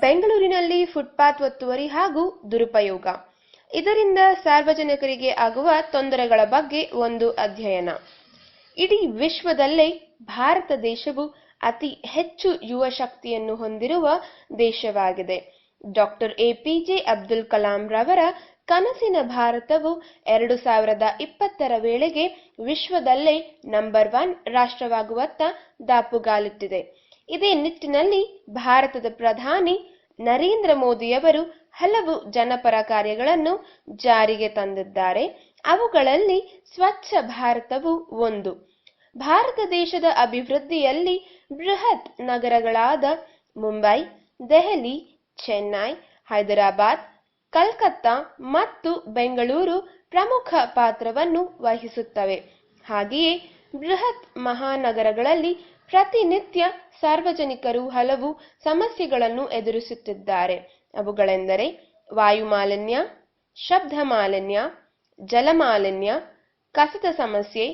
ಬೆಂಗಳೂರಿನಲ್ಲಿ ಫುಟ್ಪಾತ್ ಒತ್ತುವರಿ ಹಾಗೂ ದುರುಪಯೋಗ, ಇದರಿಂದ ಸಾರ್ವಜನಿಕರಿಗೆ ಆಗುವ ತೊಂದರೆಗಳ ಬಗ್ಗೆ ಒಂದು ಅಧ್ಯಯನ. ಇಡೀ ವಿಶ್ವದಲ್ಲೇ ಭಾರತ ದೇಶವು ಅತಿ ಹೆಚ್ಚು ಯುವ ಶಕ್ತಿಯನ್ನು ಹೊಂದಿರುವ ದೇಶವಾಗಿದೆ. ಡಾಕ್ಟರ್ ಎಪಿಜೆ ಅಬ್ದುಲ್ ಕಲಾಂ ರವರ ಕನಸಿನ ಭಾರತವು 2020ರ ವೇಳೆಗೆ ವಿಶ್ವದಲ್ಲೇ ನಂಬರ್ 1 ರಾಷ್ಟ್ರವಾಗುವತ್ತ ದಾಪುಗಾಲಿಟ್ಟಿದೆ. ಇದೇ ನಿಟ್ಟಿನಲ್ಲಿ ಭಾರತದ ಪ್ರಧಾನಿ ನರೇಂದ್ರ ಮೋದಿಯವರು ಹಲವು ಜನಪರ ಕಾರ್ಯಗಳನ್ನು ಜಾರಿಗೆ ತಂದಿದ್ದಾರೆ. ಅವುಗಳಲ್ಲಿ ಸ್ವಚ್ಛ ಭಾರತವು ಒಂದು. ಭಾರತ ದೇಶದ ಅಭಿವೃದ್ಧಿಯಲ್ಲಿ ಬೃಹತ್ ನಗರಗಳಾದ ಮುಂಬೈ, ದೆಹಲಿ, ಚೆನ್ನೈ, ಹೈದರಾಬಾದ್, ಕಲ್ಕತ್ತಾ ಮತ್ತು ಬೆಂಗಳೂರು ಪ್ರಮುಖ ಪಾತ್ರವನ್ನು ವಹಿಸುತ್ತವೆ. ಹಾಗೆಯೇ ಬೃಹತ್ ಮಹಾನಗರಗಳಲ್ಲಿ ಪ್ರತಿನಿತ್ಯ ಸಾರ್ವಜನಿಕರು ಹಲವು ಸಮಸ್ಯೆಗಳನ್ನು ಎದುರಿಸುತ್ತಿದ್ದಾರೆ. ಅವುಗಳೆಂದರೆ ವಾಯು ಮಾಲಿನ್ಯ, ಶಬ್ದ ಮಾಲಿನ್ಯ, ಜಲಮಾಲಿನ್ಯ, ಕಸದ ಸಮಸ್ಯೆ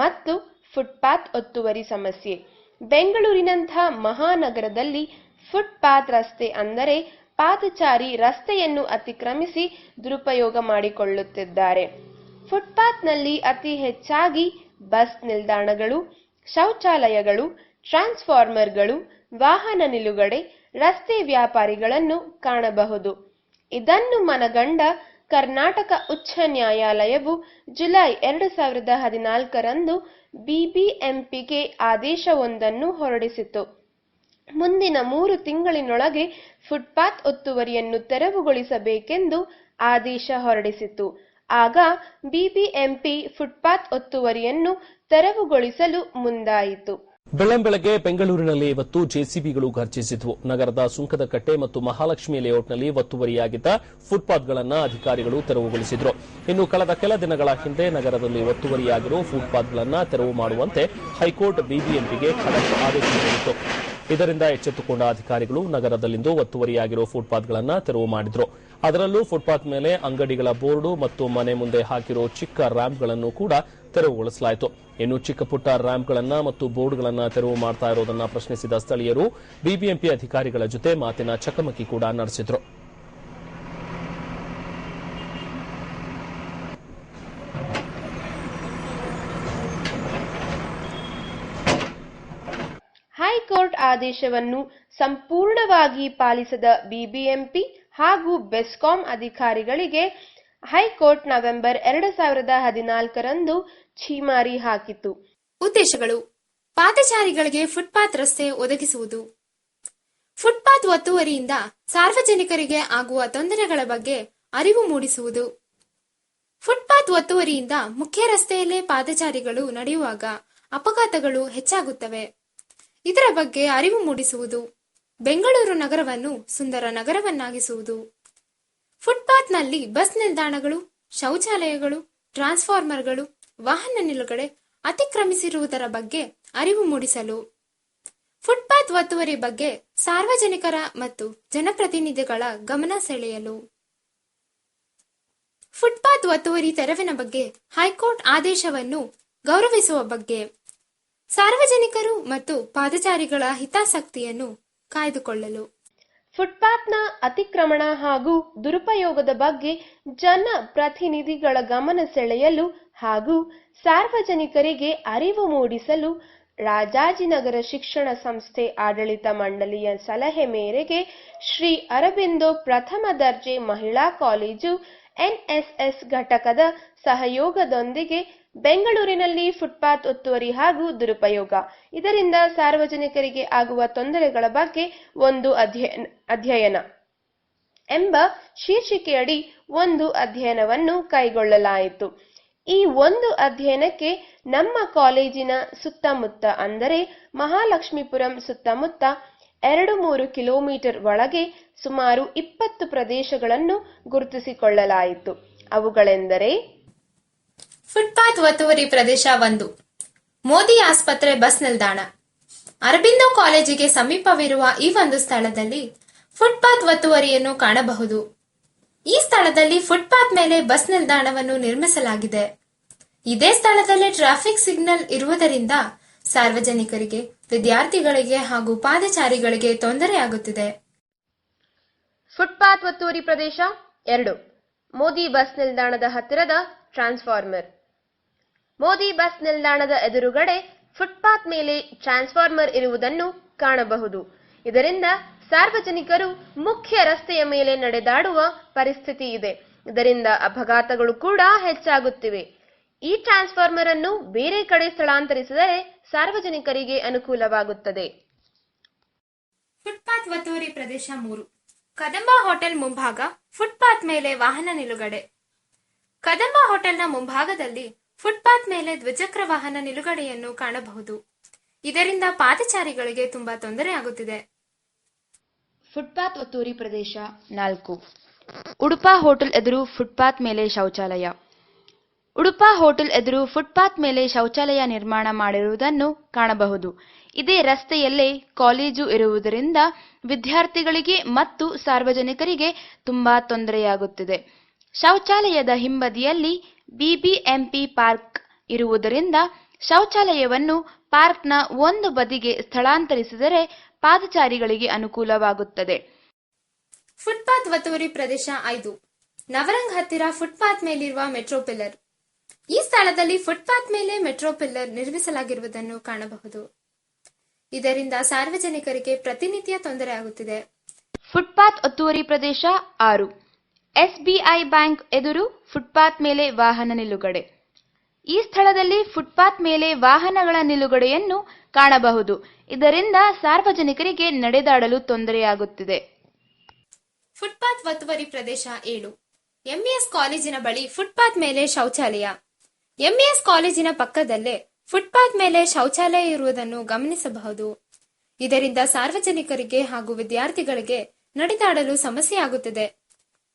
ಮತ್ತು ಫುಟ್ಪಾತ್ ಒತ್ತುವರಿ ಸಮಸ್ಯೆ. ಬೆಂಗಳೂರಿನಂಥ ಮಹಾನಗರದಲ್ಲಿ ಫುಟ್ಪಾತ್ ರಸ್ತೆ ಅಂದರೆ ಪಾದಚಾರಿ ರಸ್ತೆಯನ್ನು ಅತಿಕ್ರಮಿಸಿ ದುರುಪಯೋಗ ಮಾಡಿಕೊಳ್ಳುತ್ತಿದ್ದಾರೆ. ಫುಟ್ಪಾತ್ನಲ್ಲಿ ಅತಿ ಹೆಚ್ಚಾಗಿ ಬಸ್ ನಿಲ್ದಾಣಗಳು, ಶೌಚಾಲಯಗಳು, ಟ್ರಾನ್ಸ್ಫಾರ್ಮರ್ಗಳು, ವಾಹನ ನಿಲುಗಡೆ, ರಸ್ತೆ ವ್ಯಾಪಾರಿಗಳನ್ನು ಕಾಣಬಹುದು. ಇದನ್ನು ಮನಗಂಡ ಕರ್ನಾಟಕ ಉಚ್ಚ ನ್ಯಾಯಾಲಯವು ಜುಲೈ 2014ರಂದು ಬಿಬಿಎಂಪಿಗೆ ಆದೇಶವೊಂದನ್ನು ಹೊರಡಿಸಿತು. ಮುಂದಿನ 3 ತಿಂಗಳಿನೊಳಗೆ ಫುಟ್ಪಾತ್ ಒತ್ತುವರಿಯನ್ನು ತೆರವುಗೊಳಿಸಬೇಕೆಂದು ಆದೇಶ ಹೊರಡಿಸಿತು. ಆಗ ಬಿಬಿಎಂಪಿ ಫುಟ್ಪಾತ್ ಒತ್ತುವರಿಯನ್ನು ತೆರವುಗೊಳಿಸಲು ಮುಂದಾಯಿತು. ಬೆಳ್ಳಂಬೆಳಗ್ಗೆ ಬೆಂಗಳೂರಿನಲ್ಲಿ ಇವತ್ತು ಜೆಸಿಬಿಗಳು ಘರ್ಜಿಸಿದ್ವು. ನಗರದ ಸುಂಕದಕಟ್ಟೆ ಮತ್ತು ಮಹಾಲಕ್ಷ್ಮಿ ಲೇಔಟ್ನಲ್ಲಿ ಒತ್ತುವರಿಯಾಗಿದ್ದ ಫುಟ್ಪಾತ್ಗಳನ್ನು ಅಧಿಕಾರಿಗಳು ತೆರವುಗೊಳಿಸಿದ್ರು. ಇನ್ನು ಕಳೆದ ಕೆಲ ದಿನಗಳ ಹಿಂದೆ ನಗರದಲ್ಲಿ ಒತ್ತುವರಿಯಾಗಿರುವ ಫುಟ್ಪಾತ್ಗಳನ್ನು ತೆರವು ಮಾಡುವಂತೆ ಹೈಕೋರ್ಟ್ ಬಿಬಿಎಂಪಿಗೆ ಖಡಕ್ ಆದೇಶ ನೀಡಿತ್ತು. ಇದರಿಂದ ಎಚ್ಚೆತ್ತುಕೊಂಡ ಅಧಿಕಾರಿಗಳು ನಗರದಲ್ಲಿಂದು ಒತ್ತುವರಿಯಾಗಿರುವ ಫುಟ್ಪಾತ್ಗಳನ್ನು ತೆರವು ಮಾಡಿದ್ರು. ಅದರಲ್ಲೂ ಫುಟ್ಪಾತ್ ಮೇಲೆ ಅಂಗಡಿಗಳ ಬೋರ್ಡು ಮತ್ತು ಮನೆ ಮುಂದೆ ಹಾಕಿರೋ ಚಿಕ್ಕ ರ್ಯಾಂಪ್ಗಳನ್ನು ಕೂಡ ತೆರವುಗೊಳಿಸಲಾಯಿತು. ಇನ್ನು ಚಿಕ್ಕ ಪುಟ್ಟ ರ್ಯಾಂಪ್ಗಳನ್ನು ಮತ್ತು ಬೋರ್ಡ್ಗಳನ್ನು ತೆರವು ಮಾಡ್ತಾ ಇರೋದನ್ನ ಪ್ರಶ್ನಿಸಿದ ಸ್ಥಳೀಯರು ಬಿಬಿಎಂಪಿ ಅಧಿಕಾರಿಗಳ ಜೊತೆ ಮಾತಿನ ಚಕಮಕಿ ಕೂಡ ನಡೆಸಿದ್ರು. ಹೈಕೋರ್ಟ್ ಆದೇಶವನ್ನು ಸಂಪೂರ್ಣವಾಗಿ ಪಾಲಿಸದ ಬಿಬಿಎಂಪಿ ಹಾಗೂ ಬೆಸ್ಕಾಂ ಅಧಿಕಾರಿಗಳಿಗೆ ಹೈಕೋರ್ಟ್ ನವೆಂಬರ್ 2014ರಂದು ಛೀಮಾರಿ ಹಾಕಿತು. ಉದ್ದೇಶಗಳು: ಪಾದಚಾರಿಗಳಿಗೆ ಫುಟ್ಪಾತ್ ರಸ್ತೆ ಒದಗಿಸುವುದು, ಫುಟ್ಪಾತ್ ಒತ್ತುವರಿಯಿಂದ ಸಾರ್ವಜನಿಕರಿಗೆ ಆಗುವ ತೊಂದರೆಗಳ ಬಗ್ಗೆ ಅರಿವು ಮೂಡಿಸುವುದು, ಫುಟ್ಪಾತ್ ಒತ್ತುವರಿಯಿಂದ ಮುಖ್ಯ ರಸ್ತೆಯಲ್ಲೇ ಪಾದಚಾರಿಗಳು ನಡೆಯುವಾಗ ಅಪಘಾತಗಳು ಹೆಚ್ಚಾಗುತ್ತವೆ. ಇದರ ಬಗ್ಗೆ ಅರಿವು ಮೂಡಿಸುವುದು, ಬೆಂಗಳೂರು ನಗರವನ್ನು ಸುಂದರ ನಗರವನ್ನಾಗಿಸುವುದು. ಫುಟ್ಪಾತ್ನಲ್ಲಿ ಬಸ್ ನಿಲ್ದಾಣಗಳು, ಶೌಚಾಲಯಗಳು, ಟ್ರಾನ್ಸ್ಫಾರ್ಮರ್ಗಳು, ವಾಹನ ನಿಲುಗಡೆ ಅತಿಕ್ರಮಿಸಿರುವುದರ ಬಗ್ಗೆ ಅರಿವು ಮೂಡಿಸಲು. ಫುಟ್ಪಾತ್ ಒತ್ತುವರಿ ಬಗ್ಗೆ ಸಾರ್ವಜನಿಕರ ಮತ್ತು ಜನಪ್ರತಿನಿಧಿಗಳ ಗಮನ ಸೆಳೆಯಲು. ಫುಟ್ಪಾತ್ ಒತ್ತುವರಿ ತೆರವಿನ ಬಗ್ಗೆ ಹೈಕೋರ್ಟ್ ಆದೇಶವನ್ನು ಗೌರವಿಸುವ ಬಗ್ಗೆ. ಸಾರ್ವಜನಿಕರು ಮತ್ತು ಪಾದಚಾರಿಗಳ ಹಿತಾಸಕ್ತಿಯನ್ನು ಕಾಯ್ದುಕೊಳ್ಳಲು. ಫುಟ್ಪಾತ್ನ ಅತಿಕ್ರಮಣ ಹಾಗೂ ದುರುಪಯೋಗದ ಬಗ್ಗೆ ಜನಪ್ರತಿನಿಧಿಗಳ ಗಮನ ಸೆಳೆಯಲು ಹಾಗೂ ಸಾರ್ವಜನಿಕರಿಗೆ ಅರಿವು ಮೂಡಿಸಲು ರಾಜಾಜಿನಗರ ಶಿಕ್ಷಣ ಸಂಸ್ಥೆ ಆಡಳಿತ ಮಂಡಳಿಯ ಸಲಹೆ ಮೇರೆಗೆ ಶ್ರೀ ಅರಬಿಂದೋ ಪ್ರಥಮ ದರ್ಜೆ ಮಹಿಳಾ ಕಾಲೇಜು ಎನ್ಎಸ್ಎಸ್ ಘಟಕದ ಸಹಯೋಗದೊಂದಿಗೆ ಬೆಂಗಳೂರಿನಲ್ಲಿ ಫುಟ್ಪಾತ್ ಒತ್ತುವರಿ ಹಾಗೂ ದುರುಪಯೋಗ, ಇದರಿಂದ ಸಾರ್ವಜನಿಕರಿಗೆ ಆಗುವ ತೊಂದರೆಗಳ ಬಗ್ಗೆ ಒಂದು ಅಧ್ಯಯನ ಎಂಬ ಶೀರ್ಷಿಕೆಯಡಿ ಒಂದು ಅಧ್ಯಯನವನ್ನು ಕೈಗೊಳ್ಳಲಾಯಿತು. ಈ ಒಂದು ಅಧ್ಯಯನಕ್ಕೆ ನಮ್ಮ ಕಾಲೇಜಿನ ಸುತ್ತಮುತ್ತ ಅಂದರೆ ಮಹಾಲಕ್ಷ್ಮೀಪುರಂ ಸುತ್ತಮುತ್ತ 2-3 ಕಿಲೋಮೀಟರ್ ಒಳಗೆ ಸುಮಾರು 20 ಪ್ರದೇಶಗಳನ್ನು ಗುರುತಿಸಿಕೊಳ್ಳಲಾಯಿತು. ಅವುಗಳೆಂದರೆ: ಫುಟ್ಪಾತ್ ಒತ್ತುವರಿ ಪ್ರದೇಶ 1, ಮೋದಿ ಆಸ್ಪತ್ರೆ ಬಸ್ ನಿಲ್ದಾಣ. ಅರಬಿಂದೋ ಕಾಲೇಜಿಗೆ ಸಮೀಪವಿರುವ ಈ ಒಂದು ಸ್ಥಳದಲ್ಲಿ ಫುಟ್ಪಾತ್ ಒತ್ತುವರಿಯನ್ನು ಕಾಣಬಹುದು. ಈ ಸ್ಥಳದಲ್ಲಿ ಫುಟ್ಪಾತ್ ಮೇಲೆ ಬಸ್ ನಿಲ್ದಾಣವನ್ನು ನಿರ್ಮಿಸಲಾಗಿದೆ. ಇದೇ ಸ್ಥಳದಲ್ಲಿ ಟ್ರಾಫಿಕ್ ಸಿಗ್ನಲ್ ಇರುವುದರಿಂದ ಸಾರ್ವಜನಿಕರಿಗೆ, ವಿದ್ಯಾರ್ಥಿಗಳಿಗೆ ಹಾಗೂ ಪಾದಚಾರಿಗಳಿಗೆ ತೊಂದರೆಯಾಗುತ್ತಿದೆ. ಫುಟ್ಪಾತ್ ಒತ್ತುವರಿ ಪ್ರದೇಶ 2, ಮೋದಿ ಬಸ್ ನಿಲ್ದಾಣದ ಹತ್ತಿರದ ಟ್ರಾನ್ಸ್ಫಾರ್ಮರ್. ಮೋದಿ ಬಸ್ ನಿಲ್ದಾಣದ ಎದುರುಗಡೆ ಫುಟ್ಪಾತ್ ಮೇಲೆ ಟ್ರಾನ್ಸ್ಫಾರ್ಮರ್ ಇರುವುದನ್ನು ಕಾಣಬಹುದು. ಇದರಿಂದ ಸಾರ್ವಜನಿಕರು ಮುಖ್ಯ ರಸ್ತೆಯ ಮೇಲೆ ನಡೆದಾಡುವ ಪರಿಸ್ಥಿತಿ ಇದೆ. ಇದರಿಂದ ಅಪಘಾತಗಳು ಕೂಡ ಹೆಚ್ಚಾಗುತ್ತಿವೆ. ಈ ಟ್ರಾನ್ಸ್ಫಾರ್ಮರ್ ಅನ್ನು ಬೇರೆ ಕಡೆ ಸ್ಥಳಾಂತರಿಸಿದರೆ ಸಾರ್ವಜನಿಕರಿಗೆ ಅನುಕೂಲವಾಗುತ್ತದೆ. ಫುಟ್ಪಾತ್ ಒತ್ತುವರಿ ಪ್ರದೇಶ 3, ಕದಂಬ ಹೋಟೆಲ್ ಮುಂಭಾಗ ಫುಟ್ಪಾತ್ ಮೇಲೆ ವಾಹನ ನಿಲುಗಡೆ. ಕದಂಬ ಹೋಟೆಲ್ನ ಮುಂಭಾಗದಲ್ಲಿ ಫುಟ್ಪಾತ್ ಮೇಲೆ ದ್ವಿಚಕ್ರ ವಾಹನ ನಿಲುಗಡೆಯನ್ನು ಕಾಣಬಹುದು. ಇದರಿಂದ ಪಾದಚಾರಿಗಳಿಗೆ ತುಂಬಾ ತೊಂದರೆಯಾಗುತ್ತಿದೆ. ಫುಟ್ಪಾತ್ ಒತ್ತುವರಿ ಪ್ರದೇಶ 4, ಉಡುಪಾ ಹೋಟೆಲ್ ಎದುರು ಫುಟ್ಪಾತ್ ಮೇಲೆ ಶೌಚಾಲಯ. ಉಡುಪಾ ಹೋಟೆಲ್ ಎದುರು ಫುಟ್ಪಾತ್ ಮೇಲೆ ಶೌಚಾಲಯ ನಿರ್ಮಾಣ ಮಾಡಿರುವುದನ್ನು ಕಾಣಬಹುದು. ಇದೇ ರಸ್ತೆಯಲ್ಲೇ ಕಾಲೇಜು ಇರುವುದರಿಂದ ವಿದ್ಯಾರ್ಥಿಗಳಿಗೆ ಮತ್ತು ಸಾರ್ವಜನಿಕರಿಗೆ ತುಂಬಾ ತೊಂದರೆಯಾಗುತ್ತಿದೆ. ಶೌಚಾಲಯದ ಹಿಂಬದಿಯಲ್ಲಿ ಬಿಬಿಎಂಪಿ ಪಾರ್ಕ್ ಇರುವುದರಿಂದ ಶೌಚಾಲಯವನ್ನು ಪಾರ್ಕ್ನ ಒಂದು ಬದಿಗೆ ಸ್ಥಳಾಂತರಿಸಿದರೆ ಪಾದಚಾರಿಗಳಿಗೆ ಅನುಕೂಲವಾಗುತ್ತದೆ. ಫುಟ್ಪಾತ್ ಒತ್ತುವರಿ ಪ್ರದೇಶ 5, ನವರಂಗ್ ಹತ್ತಿರ ಫುಟ್ಪಾತ್ ಮೇಲಿರುವ ಮೆಟ್ರೋ ಪಿಲ್ಲರ್. ಈ ಸ್ಥಳದಲ್ಲಿ ಫುಟ್ಪಾತ್ ಮೇಲೆ ಮೆಟ್ರೋ ಪಿಲ್ಲರ್ ನಿರ್ಮಿಸಲಾಗಿರುವುದನ್ನು ಕಾಣಬಹುದು. ಇದರಿಂದ ಸಾರ್ವಜನಿಕರಿಗೆ ಪ್ರತಿನಿತ್ಯ ತೊಂದರೆಯಾಗುತ್ತಿದೆ. ಫುಟ್ಪಾತ್ ಒತ್ತುವರಿ ಪ್ರದೇಶ 6, ಎಸ್ಬಿಐ ಬ್ಯಾಂಕ್ ಎದುರು ಫುಟ್ಪಾತ್ ಮೇಲೆ ವಾಹನ ನಿಲುಗಡೆ. ಈ ಸ್ಥಳದಲ್ಲಿ ಫುಟ್ಪಾತ್ ಮೇಲೆ ವಾಹನಗಳ ನಿಲುಗಡೆಯನ್ನು ಕಾಣಬಹುದು. ಇದರಿಂದ ಸಾರ್ವಜನಿಕರಿಗೆ ನಡೆದಾಡಲು ತೊಂದರೆಯಾಗುತ್ತಿದೆ. ಫುಟ್ಪಾತ್ ಒತ್ತುವರಿ ಪ್ರದೇಶ 7, ಎಂಇಎಸ್ ಕಾಲೇಜಿನ ಬಳಿ ಫುಟ್ಪಾತ್ ಮೇಲೆ ಶೌಚಾಲಯ. ಎಂಇಎಸ್ ಕಾಲೇಜಿನ ಪಕ್ಕದಲ್ಲೇ ಫುಟ್ಪಾತ್ ಮೇಲೆ ಶೌಚಾಲಯ ಇರುವುದನ್ನು ಗಮನಿಸಬಹುದು. ಇದರಿಂದ ಸಾರ್ವಜನಿಕರಿಗೆ ಹಾಗೂ ವಿದ್ಯಾರ್ಥಿಗಳಿಗೆ ನಡೆದಾಡಲು ಸಮಸ್ಯೆಯಾಗುತ್ತಿದೆ.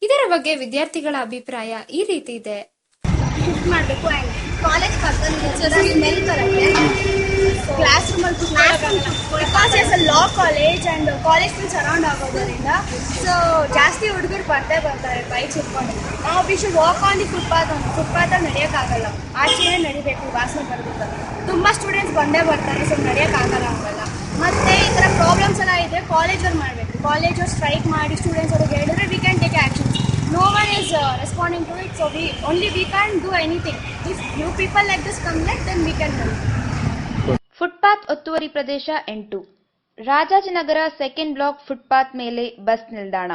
ಇದರ ಬಗ್ಗೆ ವಿದ್ಯಾರ್ಥಿಗಳ ಅಭಿಪ್ರಾಯ ಈ ರೀತಿ ಇದೆ. ಮಾಡಬೇಕು ಆ್ಯಂಡ್ ಕಾಲೇಜ್ ಪಕ್ಕದಲ್ಲಿ ಸ್ಮೆಲ್ ಬರುತ್ತೆ. ಕ್ಲಾಸ್ ರೂಮಲ್ಲಿ because it's a law college and college full surround ಆಗೋದರಿಂದ ಸೊ ಜಾಸ್ತಿ ಹುಡುಗರು ಬರ್ತಾರೆ ಬೈಕ್ಸ್ ಇಟ್ಕೊಂಡು. ನಾವು we should walk on the ಫುಟ್ಪಾತಲ್ಲಿ ನಡೆಯೋಕ್ಕಾಗಲ್ಲ, ಆಚೆನೇ ನಡಿಬೇಕು, ವಾಸನೆ ಬರುತ್ತೆ. ತುಂಬ ಸ್ಟೂಡೆಂಟ್ಸ್ ಬಂದೇ ಬರ್ತಾರೆ, ಸೊ ನಡೆಯೋಕ್ಕಾಗಲ್ಲ ಆಗಲ್ಲ. ಮತ್ತು ಈ ಥರ ಪ್ರಾಬ್ಲಮ್ಸ್ ಎಲ್ಲ ಇದೆ, ಕಾಲೇಜವ್ರು ಮಾಡಬೇಕು. ಕಾಲೇಜವ್ರು ಸ್ಟ್ರೈಕ್ ಮಾಡಿ ಸ್ಟೂಡೆಂಟ್ಸ್ ಅವ್ರಿಗೆ ಹೇಳಿದ್ರೆ we can take action. No one is responding to it, so we can't do anything. If you people like this come like, then we can help. Footpath ಒತ್ತುವರಿ ಪ್ರದೇಶ 8, ರಾಜಾಜಿನಗರ ಸೆಕೆಂಡ್ ಬ್ಲಾಕ್ ಫುಟ್ಪಾತ್ ಮೇಲೆ bus ನಿಲ್ದಾಣ.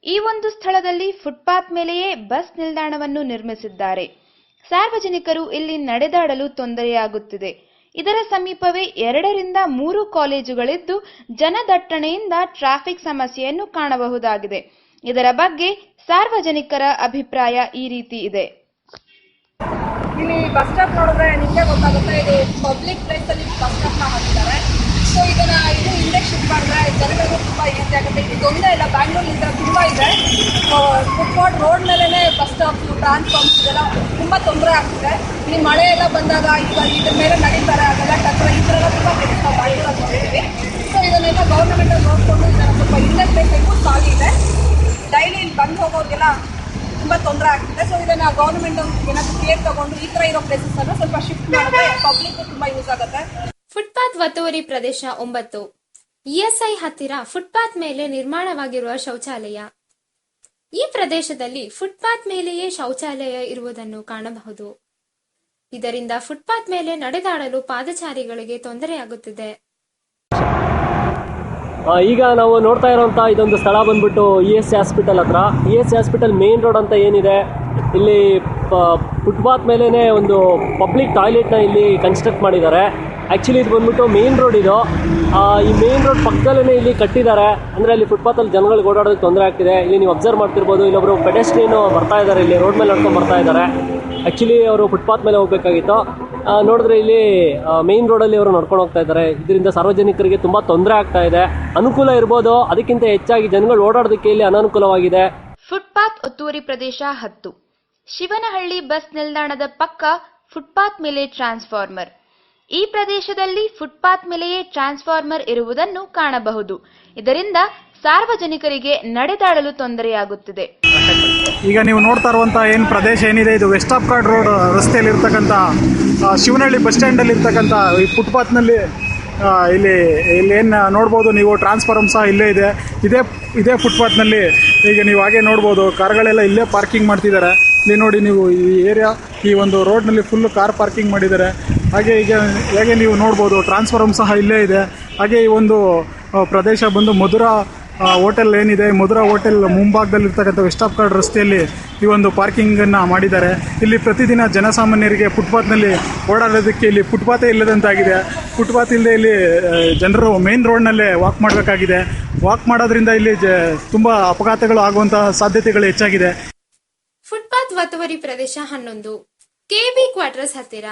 ಈ ಒಂದು ಸ್ಥಳದಲ್ಲಿ footpath ಮೇಲೆಯೇ bus ನಿಲ್ದಾಣವನ್ನು ನಿರ್ಮಿಸಿದ್ದಾರೆ. ಸಾರ್ವಜನಿಕರು ಇಲ್ಲಿ ನಡೆದಾಡಲು ತೊಂದರೆಯಾಗುತ್ತಿದೆ. ಇದರ ಸಮೀಪವೇ 2-3 ಕಾಲೇಜುಗಳಿದ್ದು ಜನದಟ್ಟಣೆಯಿಂದ ಟ್ರಾಫಿಕ್ ಸಮಸ್ಯೆಯನ್ನು ಕಾಣಬಹುದಾಗಿದೆ. ಇದರ ಬಗ್ಗೆ ಸಾರ್ವಜನಿಕರ ಅಭಿಪ್ರಾಯ ಈ ರೀತಿ ಇದೆ. ಇಲ್ಲಿ ಬಸ್ ಸ್ಟಾಪ್ ನೋಡಿದ್ರೆ ನಿಮಗೆ ಗೊತ್ತಾಗುತ್ತೆ, ಇದು ಪಬ್ಲಿಕ್ ಪ್ಲೇಸಲ್ಲಿ ಬಸ್ ಸ್ಟಾಪ್ನ ಹಾಕಿದ್ದಾರೆ. ಸೊ ಇದನ್ನು ಇದು ಹಿಂದೆ ಶಿಫ್ಟ್ ಮಾಡಿದ್ರೆ ಜನಗಳಿಗೂ ತುಂಬ ಈಸಿ ಆಗುತ್ತೆ. ಇದೊಂದೇ ಇಲ್ಲ, ಬ್ಯಾಂಗ್ಳೂರಿಂದ ತುಂಬ ಇದೆ. ಫುಟ್ಪಾತ್ ರೋಡ್ ಮೇಲೇ ಬಸ್ ಸ್ಟಾಪ್, ಟ್ರಾನ್ಸ್ಫಾರ್ಮ್ಸ್ ಇದೆಲ್ಲ ತುಂಬ ತೊಂದರೆ ಆಗ್ತಿದೆ. ಇಲ್ಲಿ ಮಳೆ ಎಲ್ಲ ಬಂದಾಗ ಈಗ ಇದ್ರ ಮೇಲೆ ನಡೀತಾರೆ, ಅದೆಲ್ಲ ಕಚ್ಚರ ಈ ಥರ ತುಂಬ ಕೆಲಸ ಬ್ಯಾಂಗ್ಳೂರಲ್ಲಿ ನೋಡ್ತೀವಿ. ಸೊ ಇದನ್ನೆಲ್ಲ ಗೌರ್ಮೆಂಟಲ್ಲಿ ನೋಡಿಕೊಂಡು ಇದನ್ನು ಸ್ವಲ್ಪ ಹಿಂದೆ ಪ್ಲೇಸಲ್ಲೂ ಖಾಲಿ ಇದೆ. ಡೈಲಿ ಇಲ್ಲಿ ಬಂದು ಹೋಗೋರಿಗೆಲ್ಲ ತುಂಬ ತೊಂದರೆ ಆಗ್ತಿದೆ. ಸೊ ಇದನ್ನು ಗೌರ್ಮೆಂಟ್ ಏನಾದರೂ ಕೇರ್ ತಗೊಂಡು ಈ ಥರ ಇರೋ ಪ್ಲೇಸಸ್ಸನ್ನು ಸ್ವಲ್ಪ ಶಿಫ್ಟ್ ಮಾಡಿದ್ರೆ ಪಬ್ಲಿಕ್ ತುಂಬ ಯೂಸ್ ಆಗುತ್ತೆ. ಫುಟ್ಪಾತ್ ಒತ್ತುವರಿ ಪ್ರದೇಶ 9. ಇಎಸ್ಐ ಹತ್ತಿರ ಫುಟ್ಪಾತ್ ಮೇಲೆ ನಿರ್ಮಾಣವಾಗಿರುವ ಶೌಚಾಲಯ. ಈ ಪ್ರದೇಶದಲ್ಲಿ ಫುಟ್ಪಾತ್ ಮೇಲೆಯೇ ಶೌಚಾಲಯ ಇರುವುದನ್ನು ಕಾಣಬಹುದು. ಇದರಿಂದ ಫುಟ್ಪಾತ್ ಮೇಲೆ ನಡೆದಾಡಲು ಪಾದಚಾರಿಗಳಿಗೆ ತೊಂದರೆಯಾಗುತ್ತಿದೆ. ಈಗ ನಾವು ನೋಡ್ತಾ ಇರೋಂಥ ಇದೊಂದು ಸ್ಥಳ ಬಂದ್ಬಿಟ್ಟು ESC ಹಾಸ್ಪಿಟಲ್ ಹತ್ರ. ESC ಹಾಸ್ಪಿಟಲ್ ಮೇನ್ ರೋಡ್ ಅಂತ ಏನಿದೆ, ಇಲ್ಲಿ ಫುಟ್ಪಾತ್ ಮೇಲೇ ಒಂದು ಪಬ್ಲಿಕ್ ಟಾಯ್ಲೆಟ್ನ ಇಲ್ಲಿ ಕನ್ಸ್ಟ್ರಕ್ಟ್ ಮಾಡಿದ್ದಾರೆ. ಆ್ಯಕ್ಚುಲಿ ಇದು ಬಂದ್ಬಿಟ್ಟು ಮೇನ್ ರೋಡ್ ಇದು. ಈ ಮೇನ್ ರೋಡ್ ಪಕ್ಕದಲ್ಲೇ ಇಲ್ಲಿ ಕಟ್ಟಿದ್ದಾರೆ. ಅಂದರೆ ಅಲ್ಲಿ ಫುಟ್ಪಾತಲ್ಲಿ ಜನಗಳಿಗೆ ಓಡಾಡೋದಕ್ಕೆ ತೊಂದರೆ ಆಗ್ತಿದೆ. ಇಲ್ಲಿ ನೀವು ಅಬ್ಸರ್ವ್ ಮಾಡ್ತಿರ್ಬೋದು, ಇಲ್ಲೊಬ್ಬರು ಪೆಡೆಸ್ಟ್ರಿಯನು ಬರ್ತಾ ಇದ್ದಾರೆ, ಇಲ್ಲಿ ರೋಡ್ ಮೇಲೆ ನಡ್ಕೊಂಡು ಬರ್ತಾ ಇದ್ದಾರೆ. ಆ್ಯಕ್ಚುಲಿ ಅವರು ಫುಟ್ಪಾತ್ ಮೇಲೆ ಹೋಗಬೇಕಾಗಿತ್ತು. ನೋಡಿದ್ರೆ ಇಲ್ಲಿ ಮೇನ್ ರೋಡಲ್ಲಿ ಅವರು ನಡ್ಕೊಂಡು ಹೋಗ್ತಾ ಇದ್ದಾರೆ. ಇದರಿಂದ ಸಾರ್ವಜನಿಕರಿಗೆ ತುಂಬ ತೊಂದರೆ ಆಗ್ತಾ ಇದೆ. ಅನುಕೂಲ ಇರ್ಬೋದು, ಅದಕ್ಕಿಂತ ಹೆಚ್ಚಾಗಿ ಜನಗಳು ಓಡಾಡೋದಕ್ಕೆ ಇಲ್ಲಿ ಅನಾನುಕೂಲವಾಗಿದೆ. ಫುಟ್ಪಾತ್ ಒತ್ತುವರಿ ಪ್ರದೇಶ 10. ಶಿವನಹಳ್ಳಿ ಬಸ್ ನಿಲ್ದಾಣದ ಪಕ್ಕ ಫುಟ್ಪಾತ್ ಮೇಲೆ ಟ್ರಾನ್ಸ್ಫಾರ್ಮರ್. ಈ ಪ್ರದೇಶದಲ್ಲಿ ಫುಟ್ಪಾತ್ ಮೇಲೆಯೇ ಟ್ರಾನ್ಸ್ಫಾರ್ಮರ್ ಇರುವುದನ್ನು ಕಾಣಬಹುದು. ಇದರಿಂದ ಸಾರ್ವಜನಿಕರಿಗೆ ನಡೆದಾಡಲು ತೊಂದರೆಯಾಗುತ್ತಿದೆ. ಈಗ ನೀವು ನೋಡ್ತಾ ಇರುವಂತಹ ಏನು ಪ್ರದೇಶ ಏನಿದೆ, ಇದು ವೆಸ್ಟ್ ಆಫ್ ಕಾರ್ಡ್ ರೋಡ್ ರಸ್ತೆಯಲ್ಲಿ ಇರ್ತಕ್ಕಂಥ ಶಿವನಹಳ್ಳಿ ಬಸ್ ಸ್ಟ್ಯಾಂಡಲ್ಲಿ ಇರ್ತಕ್ಕಂಥ ಈ ಫುಟ್ಪಾತ್ನಲ್ಲಿ ಇಲ್ಲೇನು ನೋಡ್ಬೋದು ನೀವು, ಟ್ರಾನ್ಸ್ಫಾರ್ಮರ್ ಸಹ ಇಲ್ಲೇ ಇದೆ. ಇದೇ ಫುಟ್ಪಾತ್ನಲ್ಲಿ ಈಗ ನೀವು ಹಾಗೆ ನೋಡ್ಬೋದು, ಕಾರ್ಗಳೆಲ್ಲ ಇಲ್ಲೇ ಪಾರ್ಕಿಂಗ್ ಮಾಡ್ತಿದ್ದಾರೆ. ಇಲ್ಲಿ ನೋಡಿ ನೀವು, ಈ ಏರಿಯಾ, ಈ ಒಂದು ರೋಡ್ನಲ್ಲಿ ಫುಲ್ಲು ಕಾರ್ ಪಾರ್ಕಿಂಗ್ ಮಾಡಿದ್ದಾರೆ. ಹೇಗೆ ನೀವು ನೋಡ್ಬೋದು, ಟ್ರಾನ್ಸ್ಫಾರ್ಮರ್ ಸಹ ಇಲ್ಲೇ ಇದೆ. ಹಾಗೆ ಈ ಒಂದು ಪ್ರದೇಶ ಬಂದು ಮಧುರಾ ಹೋಟೆಲ್ ಏನಿದೆ, ಮಧುರಾ ಹೋಟೆಲ್ ಮುಂಭಾಗದಲ್ಲಿರ್ತಕ್ಕಂಥ ವೆಸ್ಟ್ ಆಫ್ ಕಾರ್ಡ್ ರಸ್ತೆಯಲ್ಲಿ ಈ ಒಂದು ಪಾರ್ಕಿಂಗನ್ನು ಮಾಡಿದ್ದಾರೆ. ಇಲ್ಲಿ ಪ್ರತಿದಿನ ಜನಸಾಮಾನ್ಯರಿಗೆ ಫುಟ್ಪಾತ್ನಲ್ಲಿ ಓಡಾಡೋದಕ್ಕೆ ಇಲ್ಲಿ ಫುಟ್ಪಾತೇ ಇಲ್ಲದಂತಾಗಿದೆ. ಫುಟ್ಪಾತ್ ಇಲ್ಲದೆ ಇಲ್ಲಿ ಜನರು ಮೇನ್ ರೋಡ್ನಲ್ಲೇ ವಾಕ್ ಮಾಡಬೇಕಾಗಿದೆ. ವಾಕ್ ಮಾಡೋದ್ರಿಂದ ಇಲ್ಲಿ ತುಂಬ ಅಪಘಾತಗಳು ಆಗುವಂತಹ ಸಾಧ್ಯತೆಗಳು ಹೆಚ್ಚಾಗಿದೆ. ಫುಟ್ಪಾತ್ ಒತ್ತುವರಿ ಪ್ರದೇಶ 11. KB ಕ್ವಾರ್ಟರ್ಸ್ ಹತ್ತಿರ.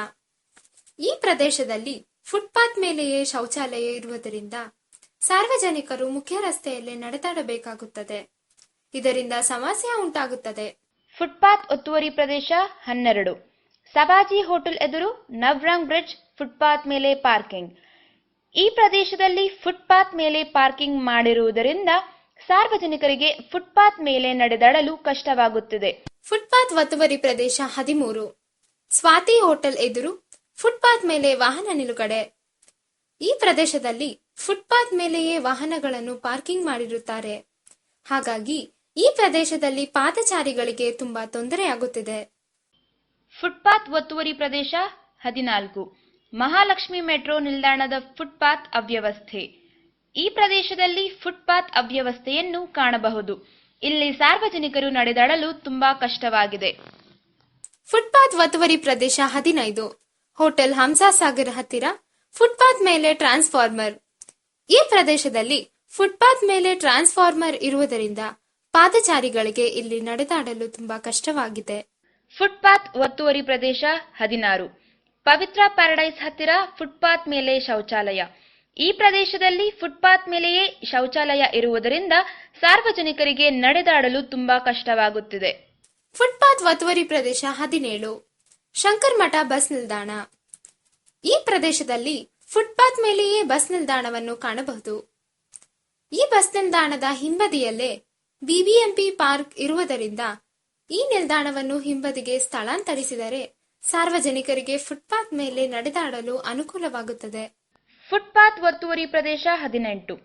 ಈ ಪ್ರದೇಶದಲ್ಲಿ ಫುಟ್ಪಾತ್ ಮೇಲೆಯೇ ಶೌಚಾಲಯ ಇರುವುದರಿಂದ ಸಾರ್ವಜನಿಕರು ಮುಖ್ಯ ರಸ್ತೆಯಲ್ಲೇ ನಡೆದಾಡಬೇಕಾಗುತ್ತದೆ. ಇದರಿಂದ ಸಮಸ್ಯೆ ಉಂಟಾಗುತ್ತದೆ. ಫುಟ್ಪಾತ್ ಒತ್ತುವರಿ ಪ್ರದೇಶ 12. ಸಬಾಜಿ ಹೋಟೆಲ್ ಎದುರು ನವ್ರಂಗ್ ಬ್ರಿಡ್ಜ್ ಫುಟ್ಪಾತ್ ಮೇಲೆ ಪಾರ್ಕಿಂಗ್. ಈ ಪ್ರದೇಶದಲ್ಲಿ ಫುಟ್ಪಾತ್ ಮೇಲೆ ಪಾರ್ಕಿಂಗ್ ಮಾಡಿರುವುದರಿಂದ ಸಾರ್ವಜನಿಕರಿಗೆ ಫುಟ್ಪಾತ್ ಮೇಲೆ ನಡೆದಾಡಲು ಕಷ್ಟವಾಗುತ್ತಿದೆ. ಫುಟ್ಪಾತ್ ಒತ್ತುವರಿ ಪ್ರದೇಶ 13. ಸ್ವಾತಿ ಹೋಟೆಲ್ ಎದುರು ಫುಟ್ಪಾತ್ ಮೇಲೆ ವಾಹನ ನಿಲುಗಡೆ. ಈ ಪ್ರದೇಶದಲ್ಲಿ ಫುಟ್ಪಾತ್ ಮೇಲೆಯೇ ವಾಹನಗಳನ್ನು ಪಾರ್ಕಿಂಗ್ ಮಾಡಿರುತ್ತಾರೆ. ಹಾಗಾಗಿ ಈ ಪ್ರದೇಶದಲ್ಲಿ ಪಾದಚಾರಿಗಳಿಗೆ ತುಂಬಾ ತೊಂದರೆಯಾಗುತ್ತಿದೆ. ಫುಟ್ಪಾತ್ ಒತ್ತುವರಿ ಪ್ರದೇಶ 14. ಮಹಾಲಕ್ಷ್ಮಿ ಮೆಟ್ರೋ ನಿಲ್ದಾಣದ ಫುಟ್ಪಾತ್ ಅವ್ಯವಸ್ಥೆ. ಈ ಪ್ರದೇಶದಲ್ಲಿ ಫುಟ್ಪಾತ್ ಅವ್ಯವಸ್ಥೆಯನ್ನು ಕಾಣಬಹುದು. ಇಲ್ಲಿ ಸಾರ್ವಜನಿಕರು ನಡೆದಾಡಲು ತುಂಬಾ ಕಷ್ಟವಾಗಿದೆ. ಫುಟ್ಪಾತ್ ಒತ್ತುವರಿ ಪ್ರದೇಶ 15. ಹೋಟೆಲ್ ಹಂಸಾಸಾಗರ್ ಹತ್ತಿರ ಫುಟ್ಪಾತ್ ಮೇಲೆ ಟ್ರಾನ್ಸ್ಫಾರ್ಮರ್. ಈ ಪ್ರದೇಶದಲ್ಲಿ ಫುಟ್ಪಾತ್ ಮೇಲೆ ಟ್ರಾನ್ಸ್ಫಾರ್ಮರ್ ಇರುವುದರಿಂದ ಪಾದಚಾರಿಗಳಿಗೆ ಇಲ್ಲಿ ನಡೆದಾಡಲು ತುಂಬಾ ಕಷ್ಟವಾಗಿದೆ. ಫುಟ್ಪಾತ್ ಒತ್ತುವರಿ ಪ್ರದೇಶ 16. ಪವಿತ್ರ ಪ್ಯಾರಡೈಸ್ ಹತ್ತಿರ ಫುಟ್ಪಾತ್ ಮೇಲೆ ಶೌಚಾಲಯ. ಈ ಪ್ರದೇಶದಲ್ಲಿ ಫುಟ್ಪಾತ್ ಮೇಲೆಯೇ ಶೌಚಾಲಯ ಇರುವುದರಿಂದ ಸಾರ್ವಜನಿಕರಿಗೆ ನಡೆದಾಡಲು ತುಂಬಾ ಕಷ್ಟವಾಗುತ್ತಿದೆ. ಫುಟ್ಪಾತ್ ಒತ್ತುವರಿ ಪ್ರದೇಶ 17. ಶಂಕರ್ ಮಠ ಬಸ್ ನಿಲ್ದಾಣ. ಈ ಪ್ರದೇಶದಲ್ಲಿ ಫುಟ್ಪಾತ್ ಮೇಲೆಯೇ ಬಸ್ ನಿಲ್ದಾಣವನ್ನು ಕಾಣಬಹುದು. ಈ ಬಸ್ ನಿಲ್ದಾಣದ ಹಿಂಬದಿಯಲ್ಲೇ ಬಿಬಿಎಂಪಿ ಪಾರ್ಕ್ ಇರುವುದರಿಂದ ಈ ನಿಲ್ದಾಣವನ್ನು ಹಿಂಬದಿಗೆ ಸ್ಥಳಾಂತರಿಸಿದರೆ ಸಾರ್ವಜನಿಕರಿಗೆ ಫುಟ್ಪಾತ್ ಮೇಲೆ ನಡೆದಾಡಲು ಅನುಕೂಲವಾಗುತ್ತದೆ. ಫುಟ್ಪಾತ್ ಒತ್ತುವರಿ ಪ್ರದೇಶ 18.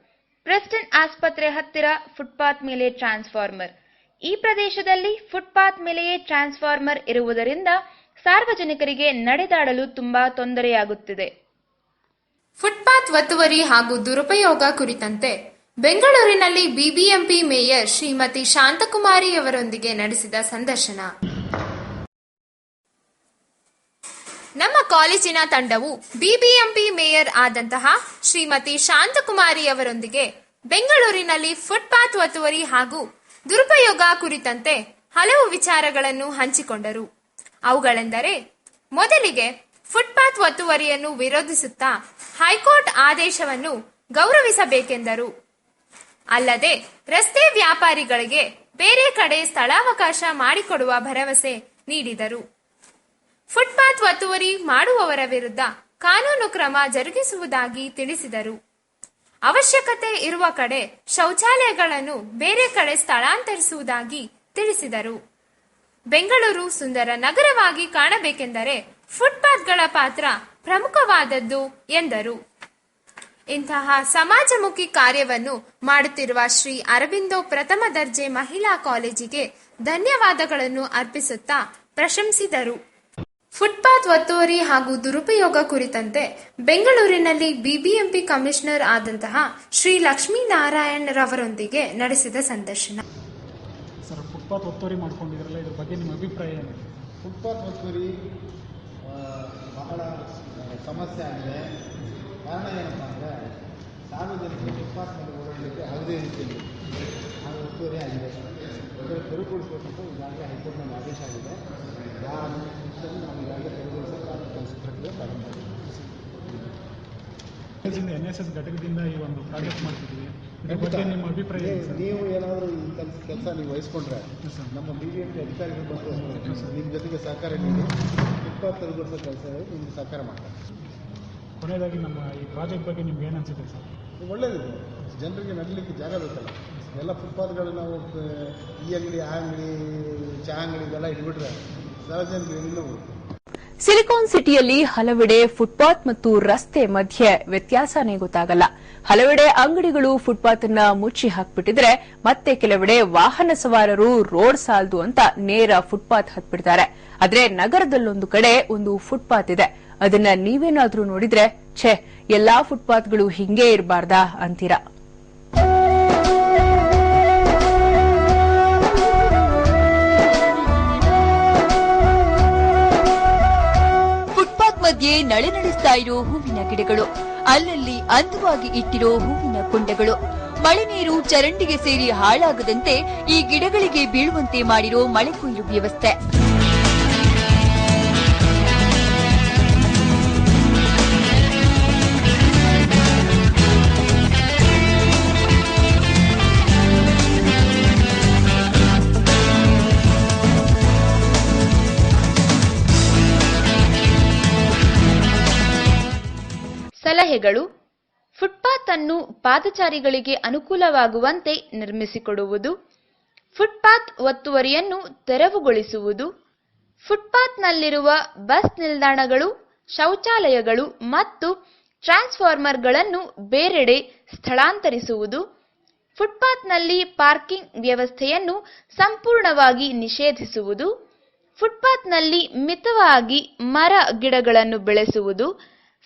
ಪ್ರೆಸ್ಟನ್ ಆಸ್ಪತ್ರೆ ಹತ್ತಿರ ಫುಟ್ಪಾತ್ ಮೇಲೆ ಟ್ರಾನ್ಸ್ಫಾರ್ಮರ್. ಈ ಪ್ರದೇಶದಲ್ಲಿ ಫುಟ್ಪಾತ್ ಮೇಲೆಯೇ ಟ್ರಾನ್ಸ್ಫಾರ್ಮರ್ ಇರುವುದರಿಂದ ಸಾರ್ವಜನಿಕರಿಗೆ ನಡೆದಾಡಲು ತುಂಬಾ ತೊಂದರೆಯಾಗುತ್ತಿದೆ. ಫುಟ್ಪಾತ್ ಒತ್ತುವರಿ ಹಾಗೂ ದುರುಪಯೋಗ ಕುರಿತಂತೆ ಬೆಂಗಳೂರಿನಲ್ಲಿ ಬಿಬಿಎಂಪಿ ಮೇಯರ್ ಶ್ರೀಮತಿ ಶಾಂತಕುಮಾರಿ ಅವರೊಂದಿಗೆ ನಡೆಸಿದ ಸಂದರ್ಶನ. ನಮ್ಮ ಕಾಲೇಜಿನ ತಂಡವು ಬಿಬಿಎಂಪಿ ಮೇಯರ್ ಆದಂತಹ ಶ್ರೀಮತಿ ಶಾಂತಕುಮಾರಿ ಅವರೊಂದಿಗೆ ಬೆಂಗಳೂರಿನಲ್ಲಿ ಫುಟ್ಪಾತ್ ಒತ್ತುವರಿ ಹಾಗೂ ದುರುಪಯೋಗ ಕುರಿತಂತೆ ಹಲವು ವಿಚಾರಗಳನ್ನು ಹಂಚಿಕೊಂಡರು. ಅವುಗಳೆಂದರೆ ಮೊದಲಿಗೆ ಫುಟ್ಪಾತ್ ಒತ್ತುವರಿಯನ್ನು ವಿರೋಧಿಸುತ್ತಾ ಹೈಕೋರ್ಟ್ ಆದೇಶವನ್ನು ಗೌರವಿಸಬೇಕೆಂದರು. ಅಲ್ಲದೆ ರಸ್ತೆ ವ್ಯಾಪಾರಿಗಳಿಗೆ ಬೇರೆ ಕಡೆ ಸ್ಥಳಾವಕಾಶ ಮಾಡಿಕೊಡುವ ಭರವಸೆ ನೀಡಿದರು. ಫುಟ್ಪಾತ್ ಒತ್ತುವರಿ ಮಾಡುವವರ ವಿರುದ್ಧ ಕಾನೂನು ಕ್ರಮ ಜರುಗಿಸುವುದಾಗಿ ತಿಳಿಸಿದರು. ಅವಶ್ಯಕತೆ ಇರುವ ಕಡೆ ಶೌಚಾಲಯಗಳನ್ನು ಬೇರೆ ಕಡೆ ಸ್ಥಳಾಂತರಿಸುವುದಾಗಿ ತಿಳಿಸಿದರು. ಬೆಂಗಳೂರು ಸುಂದರ ನಗರವಾಗಿ ಕಾಣಬೇಕೆಂದರೆ ಫುಟ್ಪಾತ್ಗಳ ಪಾತ್ರ ಪ್ರಮುಖವಾದದ್ದು ಎಂದರು. ಇಂತಹ ಸಮಾಜಮುಖಿ ಕಾರ್ಯವನ್ನು ಮಾಡುತ್ತಿರುವ ಶ್ರೀ ಅರಬಿಂದೋ ಪ್ರಥಮ ದರ್ಜೆ ಮಹಿಳಾ ಕಾಲೇಜಿಗೆ ಧನ್ಯವಾದಗಳನ್ನು ಅರ್ಪಿಸುತ್ತಾ ಪ್ರಶಂಸಿದರು. ಫುಟ್ಪಾತ್ ಒತ್ತುವರಿ ಹಾಗೂ ದುರುಪಯೋಗ ಕುರಿತಂತೆ ಬೆಂಗಳೂರಿನಲ್ಲಿ ಬಿಬಿಎಂಪಿ ಕಮಿಷನರ್ ಆದಂತಹ ಶ್ರೀ ಲಕ್ಷ್ಮೀನಾರಾಯಣ್ ರವರೊಂದಿಗೆ ನಡೆಸಿದ ಸಂದರ್ಶನ. ಸರ್, ಫುಟ್ಪಾತ್ ಒತ್ತುವರಿ ಮಾಡ್ಕೊಂಡಿದ್ರಲ್ಲ, ಇದ್ರ ಬಗ್ಗೆ ನಿಮ್ಮ ಅಭಿಪ್ರಾಯ ಏನು? ಫುಟ್ಪಾತ್ ಒತ್ತುವರಿ ಬಹಳ ಸಮಸ್ಯೆ ಆಗಿದೆ. ಕಾರಣ ಏನಪ್ಪ ಅಂದರೆ, ಸಾರ್ವಜನಿಕರು ಫುಟ್ಪಾತ್ ಮೇಲೆ ಓಡಾಡಲಿಕ್ಕೆ ಯಾವುದೇ ರೀತಿಯಲ್ಲಿ ಒತ್ತುವರಿ ಆಗಿದೆ. ಅದರ ತೆರವುಗೊಳಿಸಬೇಕಂತ ಈಗಾಗಲೇ ಹೈಕೋರ್ಟ್ನಲ್ಲಿ ಆದೇಶ ಆಗಿದೆ. ಆ ವಿಷಯದಲ್ಲಿ ನಾವು ಈಗಾಗಲೇ ತೆರವುಗೊಳಿಸೋ ಪ್ರಕ್ರಿಯೆ ಪ್ರಾರಂಭ ಮಾಡಿದ್ದೀವಿ. NSS ಘಟಕದಿಂದ ಈ ಒಂದು ಪ್ರಾಜೆಕ್ಟ್ ಮಾಡ್ತಿದ್ದೀವಿ. ಇದ್ರ ಬಗ್ಗೆ ನಿಮ್ಮ ಅಭಿಪ್ರಾಯ ಏನು? ನೀವು ಏನಾದರೂ ಈ ಕೆಲಸ ನೀವು ವಹಿಸ್ಕೊಂಡ್ರೆ ನಮ್ಮ BBMP ಅಧಿಕಾರಿಗಳು ಬಂದು ನಿಮ್ಮ ಜೊತೆಗೆ ಸಹಕಾರ ನೀಡಿ ಫುಟ್ಪಾತ್ ತೆರವುಗೊಳಿಸೋ ಕೆಲಸ ನಿಮ್ಗೆ ಸಹಕಾರ ಮಾಡ್ತಾರೆ. ಕೊನೆಯದಾಗಿ ನಮ್ಮ ಈ ಪ್ರಾಜೆಕ್ಟ್ ಬಗ್ಗೆ ನಿಮ್ಗೆ ಏನು ಅನಿಸುತ್ತೆ ಸರ್? ಒಳ್ಳೆಯದಿದೆ. ಜನರಿಗೆ ನಡಲಿಕ್ಕೆ ಜಾಗ ಬೇಕಲ್ಲ. ಎಲ್ಲ ಫುಟ್ಪಾತ್ಗಳು ನಾವು ಈ ಅಂಗಡಿ, ಆ ಅಂಗಡಿ, ಚಹಾ ಅಂಗಡಿ ಇದೆಲ್ಲ ಇಟ್ಬಿಟ್ರೆ ಸಾರ್ವಜನಿಕರು ಎಲ್ಲೂ ಸಿಲಿಕಾನ್ ಸಿಟಿಯಲ್ಲಿ ಹಲವೆಡೆ ಫುಟ್ಪಾತ್ ಮತ್ತು ರಸ್ತೆ ಮಧ್ಯೆ ವ್ಯತ್ಯಾಸನೇ ಗೊತ್ತಾಗಲ್ಲ. ಹಲವೆಡೆ ಅಂಗಡಿಗಳು ಫುಟ್ಪಾತ್ ಅನ್ನ ಮುಚ್ಚಿ ಹಾಕ್ಬಿಟ್ಟಿದ್ರೆ, ಮತ್ತೆ ಕೆಲವೆಡೆ ವಾಹನ ಸವಾರರು ರೋಡ್ ಸಾಲದು ಅಂತ ನೇರ ಫುಟ್ಪಾತ್ ಹತ್ಬಿಡ್ತಾರೆ. ಆದ್ರೆ ನಗರದಲ್ಲೊಂದು ಕಡೆ ಒಂದು ಫುಟ್ಪಾತ್ ಇದೆ. ಅದನ್ನ ನೀವೇನಾದ್ರೂ ನೋಡಿದ್ರೆ, ಛೇ, ಎಲ್ಲಾ ಫುಟ್ಪಾತ್ಗಳು ಹಿಂಗೇ ಇರಬಾರ್ದಾ ಅಂತೀರಾ. ಮಧ್ಯೆ ನಳೆನಳಿಸ್ತಾ ಇರೋ ಹೂವಿನ ಗಿಡಗಳು, ಅಲ್ಲಲ್ಲಿ ಅಂದವಾಗಿ ಇಟ್ಟಿರೋ ಹೂವಿನ ಕುಂಡಗಳು, ಮಳೆ ನೀರು ಚರಂಡಿಗೆ ಸೇರಿ ಹಾಳಾಗದಂತೆ ಈ ಗಿಡಗಳಿಗೆ ಬೀಳುವಂತೆ ಮಾಡಿರೋ ಮಳೆ ಕೊಯ್ಲು ವ್ಯವಸ್ಥೆ. ಸಲಹೆಗಳು: ಫುಟ್ಪಾತ್ ಅನ್ನು ಪಾದಚಾರಿಗಳಿಗೆ ಅನುಕೂಲವಾಗುವಂತೆ ನಿರ್ಮಿಸಿಕೊಡುವುದು, ಫುಟ್ಪಾತ್ ಒತ್ತುವರಿಯನ್ನು ತೆರವುಗೊಳಿಸುವುದು, ಫುಟ್ಪಾತ್ನಲ್ಲಿರುವ ಬಸ್ ನಿಲ್ದಾಣಗಳು, ಶೌಚಾಲಯಗಳು ಮತ್ತು ಟ್ರಾನ್ಸ್ಫಾರ್ಮರ್ಗಳನ್ನು ಬೇರೆಡೆ ಸ್ಥಳಾಂತರಿಸುವುದು, ಫುಟ್ಪಾತ್ನಲ್ಲಿ ಪಾರ್ಕಿಂಗ್ ವ್ಯವಸ್ಥೆಯನ್ನು ಸಂಪೂರ್ಣವಾಗಿ ನಿಷೇಧಿಸುವುದು, ಫುಟ್ಪಾತ್ನಲ್ಲಿ ಮಿತವಾಗಿ ಮರ ಗಿಡಗಳನ್ನು ಬೆಳೆಸುವುದು,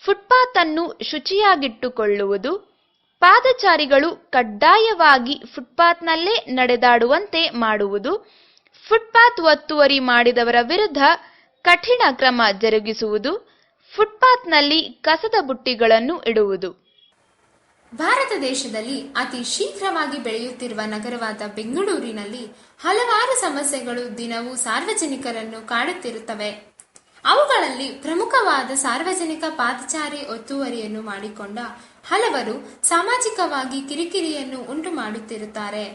ಫುಟ್ಪಾತ್ ಅನ್ನು ಶುಚಿಯಾಗಿಟ್ಟುಕೊಳ್ಳುವುದು, ಪಾದಚಾರಿಗಳು ಕಡ್ಡಾಯವಾಗಿ ಫುಟ್ಪಾತ್ನಲ್ಲೇ ನಡೆದಾಡುವಂತೆ ಮಾಡುವುದು, ಫುಟ್ಪಾತ್ ಒತ್ತುವರಿ ಮಾಡಿದವರ ವಿರುದ್ಧ ಕಠಿಣ ಕ್ರಮ ಜರುಗಿಸುವುದು, ಫುಟ್ಪಾತ್ನಲ್ಲಿ ಕಸದ ಬುಟ್ಟಿಗಳನ್ನು ಇಡುವುದು. ಭಾರತ ದೇಶದಲ್ಲಿ ಅತಿ ಶೀಘ್ರವಾಗಿ ಬೆಳೆಯುತ್ತಿರುವ ನಗರವಾದ ಬೆಂಗಳೂರಿನಲ್ಲಿ ಹಲವಾರು ಸಮಸ್ಯೆಗಳು ದಿನವೂ ಸಾರ್ವಜನಿಕರನ್ನು ಕಾಡುತ್ತಿರುತ್ತವೆ. ಅವುಗಳಲ್ಲಿ ಪ್ರಮುಖವಾದ ಸಾರ್ವಜನಿಕ ಪಾದಚಾರಿ ಒತ್ತುವರಿಯನ್ನು ಮಾಡಿಕೊಂಡ ಹಲವರು ಸಾಮಾಜಿಕವಾಗಿ ಕಿರಿಕಿರಿಯನ್ನು ಉಂಟು ಮಾಡುತ್ತಿರುತ್ತಾರೆ.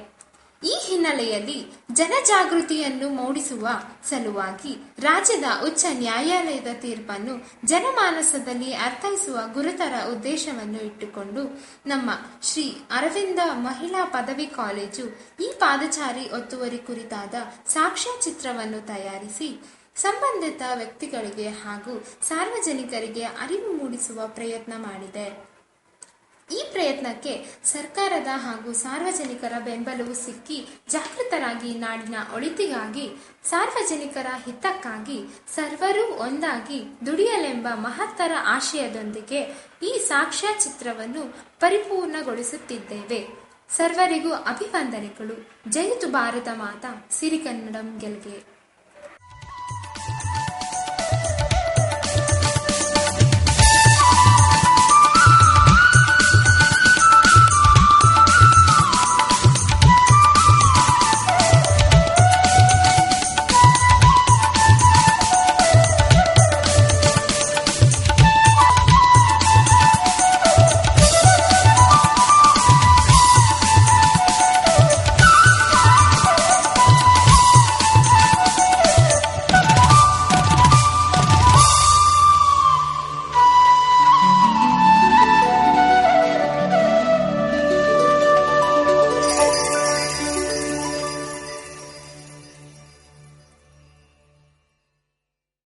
ಈ ಹಿನ್ನೆಲೆಯಲ್ಲಿ ಜನಜಾಗೃತಿಯನ್ನು ಮೂಡಿಸುವ ಸಲುವಾಗಿ ರಾಜ್ಯದ ಉಚ್ಚ ನ್ಯಾಯಾಲಯದ ತೀರ್ಪನ್ನು ಜನಮಾನಸದಲ್ಲಿ ಅರ್ಥೈಸುವ ಗುರುತರ ಉದ್ದೇಶವನ್ನು ಇಟ್ಟುಕೊಂಡು ನಮ್ಮ ಶ್ರೀ ಅರವಿಂದ ಮಹಿಳಾ ಪದವಿ ಕಾಲೇಜು ಈ ಪಾದಚಾರಿ ಒತ್ತುವರಿ ಕುರಿತಾದ ಸಾಕ್ಷ್ಯಚಿತ್ರವನ್ನು ತಯಾರಿಸಿ ಸಂಬಂಧಿತ ವ್ಯಕ್ತಿಗಳಿಗೆ ಹಾಗೂ ಸಾರ್ವಜನಿಕರಿಗೆ ಅರಿವು ಮೂಡಿಸುವ ಪ್ರಯತ್ನ ಮಾಡಿದೆ. ಈ ಪ್ರಯತ್ನಕ್ಕೆ ಸರ್ಕಾರದ ಹಾಗೂ ಸಾರ್ವಜನಿಕರ ಬೆಂಬಲವು ಸಿಕ್ಕಿ ಜಾಗೃತರಾಗಿ ನಾಡಿನ ಒಳಿತಿಗಾಗಿ ಸಾರ್ವಜನಿಕರ ಹಿತಕ್ಕಾಗಿ ಸರ್ವರೂ ಒಂದಾಗಿ ದುಡಿಯಲೆಂಬ ಮಹತ್ತರ ಆಶಯದೊಂದಿಗೆ ಈ ಸಾಕ್ಷ್ಯಚಿತ್ರವನ್ನು ಪರಿಪೂರ್ಣಗೊಳಿಸುತ್ತಿದ್ದೇವೆ. ಸರ್ವರಿಗೂ ಅಭಿವಂದನೆಗಳು. ಜಯಿತು ಭಾರತ ಮಾತಾ, ಸಿರಿಗನ್ನಡಂ ಗೆಲ್ಗೆ.